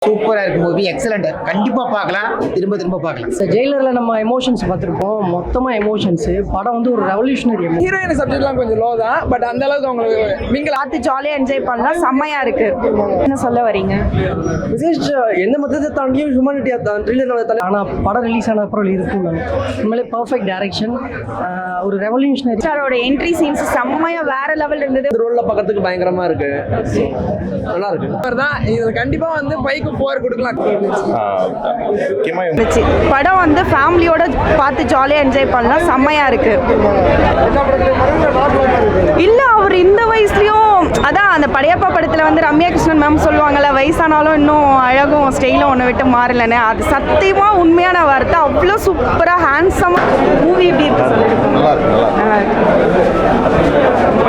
சூப்பரா இருக்கு movie, excellent. கண்டிப்பா பார்க்கலாம், திரும்ப திரும்ப பார்க்கலாம். ஜெயிலரில் நம்ம எமோஷன்ஸ் பார்த்துருப்போம், மொத்தமாக எமோஷன்ஸு. படம் வந்து ஒரு ரெவல்யூஷனரி. ஹீரோயின் சப்ஜெக்ட்லாம் கொஞ்சம் லோ தான், பட் அந்த அளவுக்கு அவங்களுக்கு நீங்கள் பார்த்து ஜாலியாக என்ஜாய் பண்ணலாம். செம்மையா இருக்கு. என்ன சொல்ல வரீங்க? விசேஷ் எந்த மதத்தை தாண்டியும் ஹியூமனிட்டியாக தான் த்ரில்லர். ஆனால் படம் ரிலீஸ் ஆன அப்புறம் இருக்குன்னு உண்மையிலே பர்ஃபெக்ட் டைரக்ஷன், ஒரு ரெவல்யூஷனரி. சாரோட என்ட்ரி சீன்ஸ் செம்மையா வேற லெவல் இருந்தது. ரோல்ல பார்க்கறதுக்கு பயங்கரமா இருக்கு, நல்லா இருக்கு. தான் இது கண்டிப்பாக வந்து 5-4 கொடுக்கலாம். படம் வந்து ஃபேமிலியோட பார்த்து ஜாலியாக என்ஜாய் பண்ணலாம். செம்மையா இருக்கு. இல்லை அவர் இந்த வயசுலயும் அதான் அந்த படையப்பா படத்தில் வந்து ரம்யா கிருஷ்ணன் மேம் சொல்லுவாங்கல்ல, வயசானாலும் இன்னும் அழகும் ஸ்டைலும் ஒன்று விட்டு மாறலன்னு. அது சத்தியமாக உண்மையான வார்த்தை. அவ்வளோ சூப்பராக ஹேண்ட்ஸமாக மூவி எப்படி இருக்கு?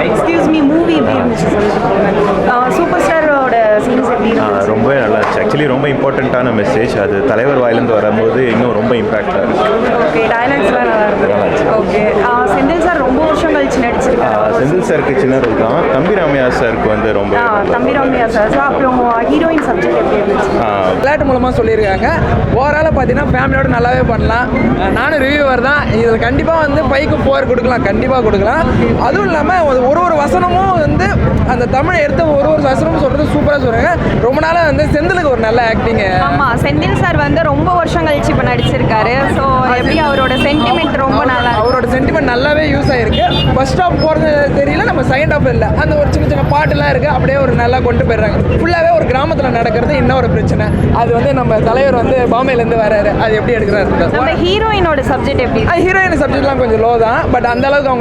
எக்ஸ்கியூஸ் மீ, மூவி எப்படி இருந்துச்சு சொல்லிட்டு. சூப்பர் ஸ்டாரோட சீன்ஸ் எப்படி இருந்துச்சு? ரொம்பவே நல்லா இருந்துச்சு. ஆக்சுவலி ரொம்ப இம்பார்ட்டண்ட்டான மெசேஜ். அது தலைவர் வாயிலேருந்து வரும்போது இன்னும் ரொம்ப இம்பாக்டாக இருக்குது. ஓகே, டைலாக்ஸ்லாம் நல்லா இருந்துச்சு. ஓகே, செந்தில் சார் ரொம்ப வருஷம் கழிச்சு நடிச்சிருக்காரு. செந்தில் சாருக்கு சின்ன ரோல் தான். தம்பி ராமையா சாருக்கு வந்து ரொம்ப தம்பி ராமையா சார். அப்புறம் ஹீரோயின் சப்ஜெக்ட் எப்படி இருந்துச்சு? விளையாட்டு மூலமாக சொல்லியிருக்காங்க. ஓவராலாக பார்த்தீங்கன்னா ஃபேமிலியோட நல்லாவே பண்ணலாம். நானும் ரிவ்யூவர் தான். இதில் கண்டிப்பாக வந்து 5-4 கொடுக்கலாம், கண்டிப்பாக கொடுக்கலாம். அதுவும் இல்லாமல் ஒரு வசனமும் வந்து அந்த தமிழை எடுத்து ஒரு வசனமும் சொல்கிறது சூப்பராக சொல்கிறாங்க. ரொம்ப நாளாக வந்து செந்திலுக்கு ஒரு நல்ல ஆக்டிங். ஆமாம், செந்தில் சார் வந்து ரொம்ப வருஷம் கழிச்சு இப்போ நடிச்சிருக்காரு. ஸோ எப்படி அவரோட சென்டிமெண்ட் ரொம்ப நல்லா, அவரோட சென்டிமெண்ட் நல்லாவே யூஸ் ஆகிருக்கு. ஃபர்ஸ்ட் ஹாஃப் போகிறது தெரியல, நம்ம செகண்ட் ஹாஃப் இல்லை. அந்த ஒரு சின்ன சின்ன பாட்டுலாம் இருக்குது, அப்படியே ஒரு நல்லா கொண்டு போயிடுறாங்க. ஃபுல்லாகவே ஒரு கிராமத்தில் நடக்கிறது இன்னும் ஒரு பிரச்சனை. அது வந்து நம்ம தலைவர் வந்து பாம்பேலேருந்து வராரு, அது எப்படி எடுக்கிறாரு. நம்ம ஹீரோயினோட சப்ஜெக்ட் எப்படி? ஹீரோயின் சப்ஜெக்ட்லாம் கொஞ்சம் லோ தான், பட் அந்த அளவுக்கு அவங்க